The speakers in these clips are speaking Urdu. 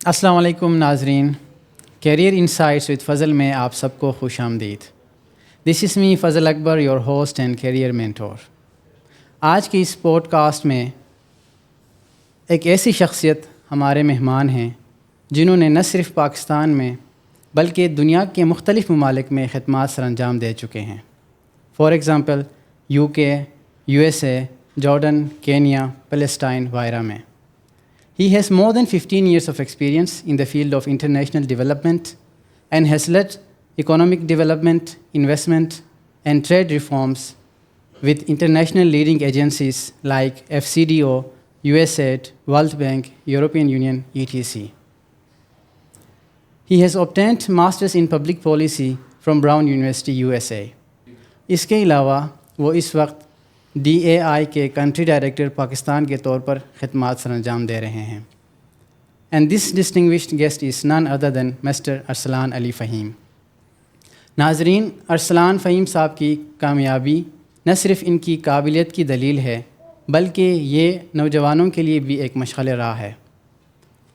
السلام علیکم ناظرین، کیریئر انسائٹس وتھ فضل میں آپ سب کو خوش آمدید۔ دس is me Fazal Akbar, your host and career mentor. آج کی اس پوڈ کاسٹ میں ایک ایسی شخصیت ہمارے مہمان ہیں جنہوں نے نہ صرف پاکستان میں بلکہ دنیا کے مختلف ممالک میں خدمات سر انجام دے چکے ہیں۔ For example UK، USA، Jordan, Kenya, Palestine وغیرہ میں۔ He has more than 15 years of experience in the field of international development and has led economic development, investment, and trade reforms with international leading agencies like FCDO, USAID, World Bank, European Union, etc. He has obtained Masters in Public Policy from Brown University, USA. اس کے علاوہ وہ اس وقت DAI کے کنٹری ڈائریکٹر پاکستان کے طور پر خدمات سر انجام دے رہے ہیں۔ And this distinguished guest is none other than mister Arsalan Ali Faheem. ناظرین، ارسلان فہیم صاحب کی کامیابی نہ صرف ان کی قابلیت کی دلیل ہے بلکہ یہ نوجوانوں کے لیے بھی ایک مشعل راہ ہے۔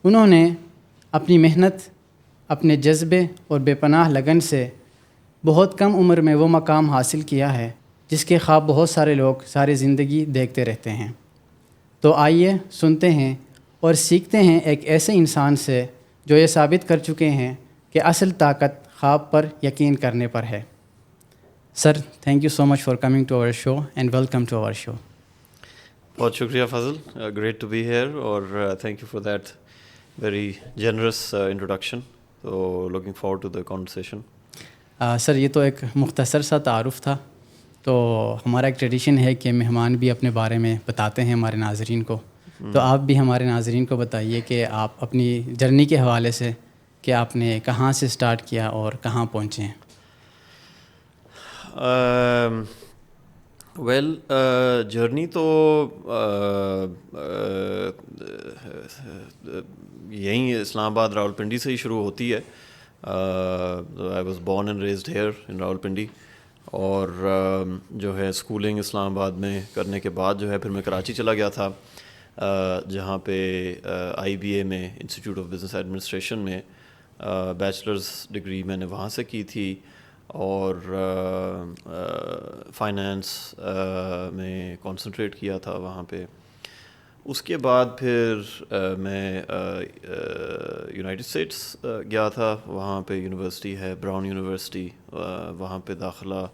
انہوں نے اپنی محنت، اپنے جذبے اور بے پناہ لگن سے بہت کم عمر میں وہ مقام حاصل کیا ہے جس کے خواب بہت سارے لوگ ساری زندگی دیکھتے رہتے ہیں۔ تو آئیے سنتے ہیں اور سیکھتے ہیں ایک ایسے انسان سے جو یہ ثابت کر چکے ہیں کہ اصل طاقت خواب پر یقین کرنے پر ہے۔ Sir, thank you so much for coming to our show and welcome to our show. بہت شکریہ Fazal, great to be here اور thank you for that very generous introduction. تو looking forward to the conversation. Sir, یہ تو ایک مختصر سا تعارف تھا، تو ہمارا ایک ٹریڈیشن ہے کہ مہمان بھی اپنے بارے میں بتاتے ہیں ہمارے ناظرین کو، تو آپ بھی ہمارے ناظرین کو بتائیے کہ آپ اپنی جرنی کے حوالے سے کہ آپ نے کہاں سے سٹارٹ کیا اور کہاں پہنچے ہیں۔ ویل، جرنی تو یہیں اسلام آباد راولپنڈی سے ہی شروع ہوتی ہے۔ I was born and raised here in Rawalpindi, اور جو ہے اسکولنگ اسلام آباد میں کرنے کے بعد جو ہے پھر میں کراچی چلا گیا تھا، جہاں پہ IBA میں انسٹیٹیوٹ آف بزنس ایڈمنسٹریشن میں بیچلرز ڈگری میں نے وہاں سے کی تھی، اور فائنانس میں کنسنٹریٹ کیا تھا وہاں پہ۔ اس کے بعد پھر میں یونائٹڈ اسٹیٹس گیا تھا، وہاں پہ یونیورسٹی ہے براؤن یونیورسٹی، وہاں پہ داخلہ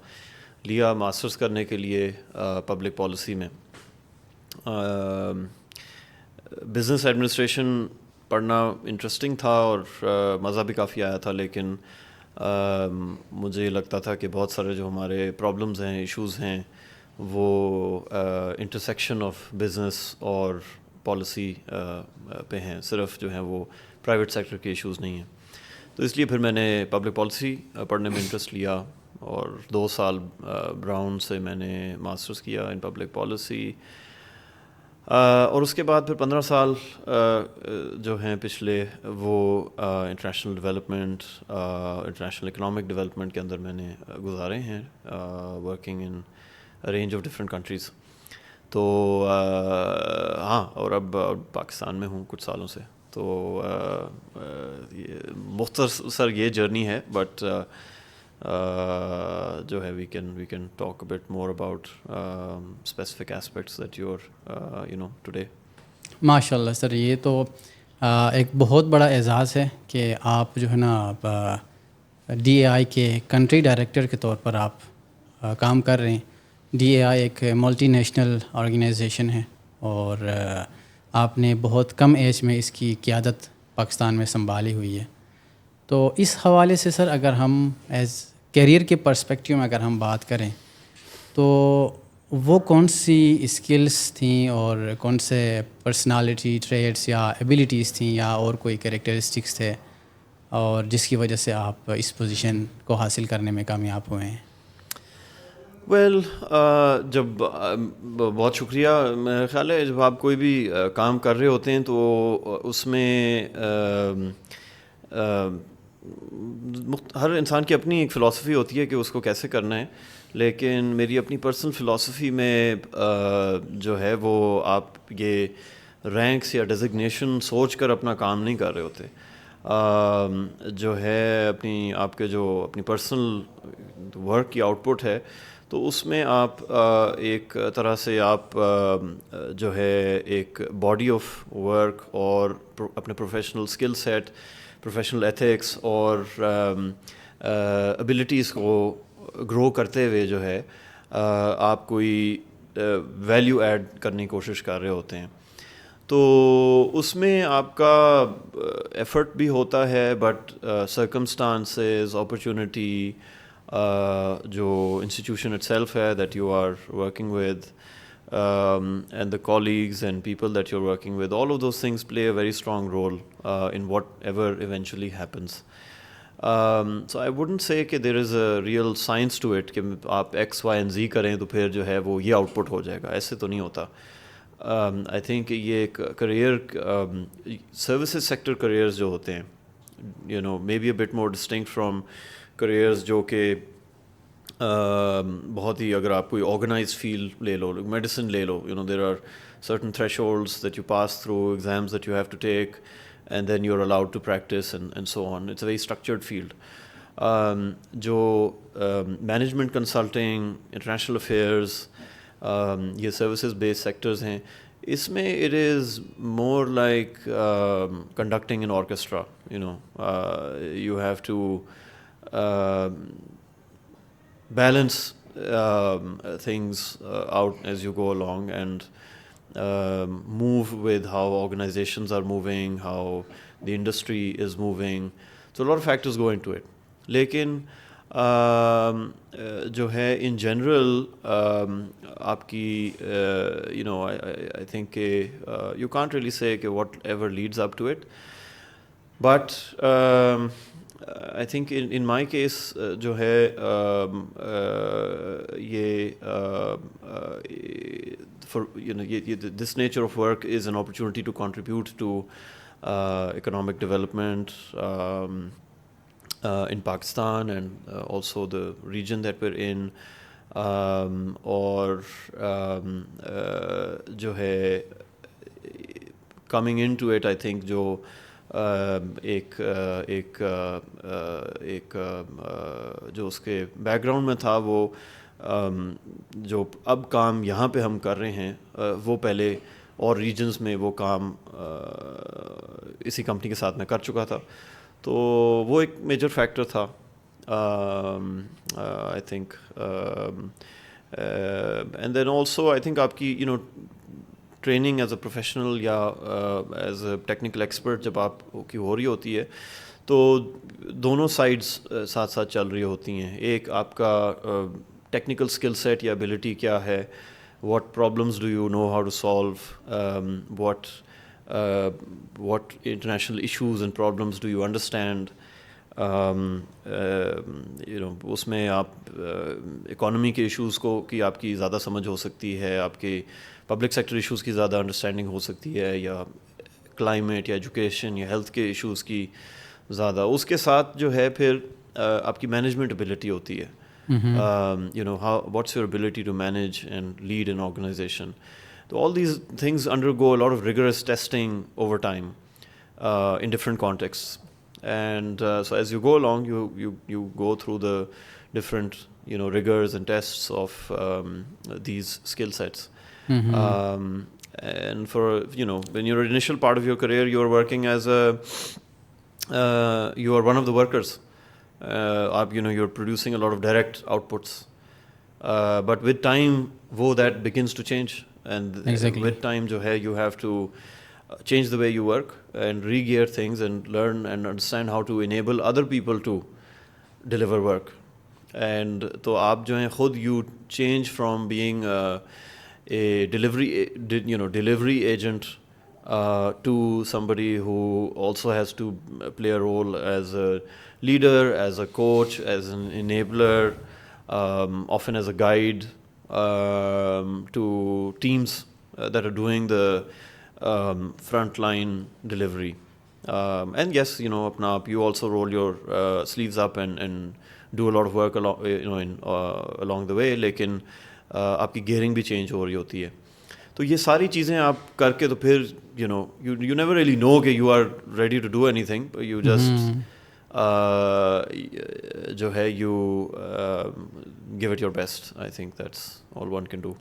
لیا ماسٹرز کرنے کے لیے پبلک پالیسی میں۔ بزنس ایڈمنسٹریشن پڑھنا انٹرسٹنگ تھا اور مزہ بھی کافی آیا تھا، لیکن مجھے لگتا تھا کہ بہت سارے جو ہمارے پرابلمز ہیں، ایشوز ہیں، وہ انٹرسیکشن آف بزنس اور پالیسی پہ ہیں، صرف جو ہیں وہ پرائیویٹ سیکٹر کے ایشوز نہیں ہیں۔ تو اس لیے پھر میں نے پبلک پالیسی پڑھنے میں انٹرسٹ لیا، اور 2 سال براؤن سے میں نے ماسٹرز کیا ان پبلک پالیسی، اور اس کے بعد پھر 15 سال جو ہیں پچھلے وہ international development, international economic development کے اندر میں نے گزارے ہیں، working in range of different countries. تو ہاں، اور اب پاکستان میں ہوں کچھ سالوں سے۔ تو مختصر یہ جرنی ہے، بٹ جو ہے we can talk but more about specific aspects that you know today. ماشاء اللہ سر، یہ تو ایک بہت بڑا اعزاز ہے کہ آپ جو ہے نا DAI کے کنٹری ڈائریکٹر کے طور پر آپ کام کر رہے ہیں۔ DAI ایک ملٹی نیشنل آرگنائزیشن ہے، اور آپ نے بہت کم ایج میں اس کی قیادت پاکستان میں سنبھالی ہوئی ہے۔ تو اس حوالے سے سر، اگر ہم ایز کیریئر کے پرسپیکٹیو میں اگر ہم بات کریں تو وہ کون سی اسکلس تھیں اور کون سے پرسنالٹی ٹریٹس یا ایبیلیٹیز تھیں یا اور کوئی کریکٹرسٹکس تھے، اور جس کی وجہ سے آپ اس پوزیشن کو حاصل کرنے میں کامیاب ہوئے ہیں؟ ویل، جب بہت شکریہ۔ میرا خیال ہے جب آپ کوئی بھی کام کر رہے ہوتے ہیں تو اس میں ہر انسان کی اپنی ایک فلاسفی ہوتی ہے کہ اس کو کیسے کرنا ہے، لیکن میری اپنی پرسنل فلاسفی میں جو ہے وہ آپ یہ رینکس یا ڈیزگنیشن سوچ کر اپنا کام نہیں کر رہے ہوتے. جو ہے آپ کے جو اپنی پرسنل ورک کی آؤٹ پٹ ہے تو اس میں آپ ایک طرح سے آپ جو ہے ایک باڈی آف ورک اور اپنے professional skill set, professional ethics اور ایبلٹیز کو گرو کرتے ہوئے جو ہے آپ کوئی ویلیو ایڈ کرنے کی کوشش کر رہے ہوتے ہیں. تو اس میں آپ کا ایفرٹ بھی ہوتا ہے, بٹ سرکمسٹانسز, اپرچونیٹی, جو انسٹیٹیوشن اٹ سیلف ہے that you are working with, and the colleagues and people that you are working with, all of those things play a very strong role in whatever eventually happens. So I wouldn't say کہ there is a real science to it کہ آپ ایکس وائی اینڈ زی کریں تو پھر جو ہے وہ یہ آؤٹ پٹ ہو جائے گا, ایسے تو نہیں ہوتا. آئی تھنک یہ ایک کریئر, سروسز سیکٹر کریئرز جو ہوتے ہیں, you know maybe a bit more distinct from careers جو کہ بہت ہی, اگر آپ کوئی آرگنائز فیلڈ لے لو, میڈیسن لے لو, you know there are certain thresholds that you pass through, exams that you have to take, and then you're allowed to practice and so on. It's a very structured field. جو management consulting, international affairs, یہ services based sectors ہیں, اس میں it is more like conducting an orchestra, you know. You have to balance things out as you go along and move with how organizations are moving, how the industry is moving. So a lot of factors go into it. لیکن جو ہے in general آپ کی you know I think you can't really say کہ whatever leads up to it, but I think in my case جو ہے یہ for you know this nature of work is an opportunity to contribute to economic development in Pakistan and also the region that we're in, اور جو ہے coming into it I think جو ایک جو اس کے بیک گراؤنڈ میں تھا, وہ جو اب کام یہاں پہ ہم کر رہے ہیں وہ پہلے اور ریجنز میں وہ کام اسی کمپنی کے ساتھ میں کر چکا تھا, تو وہ ایک میجر فیکٹر تھا I think. And then also I think آپ کی you know training as a professional یا ایز اے ٹیکنیکل ایکسپرٹ جب آپ کی ہو رہی ہوتی ہے تو دونوں سائڈس ساتھ ساتھ چل رہی ہوتی ہیں. ایک آپ کا ٹیکنیکل اسکل سیٹ یا ابیلٹی کیا ہے, what problems do you know how to solve, what international issues and problems do you understand, you know اس میں آپ اکانومی کے ایشوز کو کی آپ کی زیادہ سمجھ ہو سکتی ہے, آپ کے پبلک سیکٹر ایشوز کی زیادہ انڈرسٹینڈنگ ہو سکتی ہے, یا کلائمیٹ یا ایجوکیشن یا ہیلتھ کے ایشوز کی زیادہ. اس کے ساتھ جو ہے پھر آپ کی مینجمنٹ ابیلٹی ہوتی ہے, you know what's your ability to manage and lead an organization. So all these things undergo a lot of rigorous testing over time in different contexts, and so as you go along you go through the different you know rigors and tests of these skill sets. And for you know when you're initial part of your career you're working as a you are one of the workers, you know you're producing a lot of direct outputs, but with time that begins to change, and exactly. With time jo hai you have to change the way you work and re-gear things and learn and understand how to enable other people to deliver work. And to aap jo hai khud you change from being a delivery agent to somebody who also has to play a role as a leader, as a coach, as an enabler, often as a guide to teams that are doing the frontline delivery. And yes, you know apna you also roll your sleeves up and do a lot of work along the way, lekin aapki gearing bhi change ho rahi hoti hai. تو یہ ساری چیزیں آپ کر کے تو پھر یو نیور ریئلی نو کہ you are ready to do anything, you just جو ہے you give it your best. I think that's all one can do.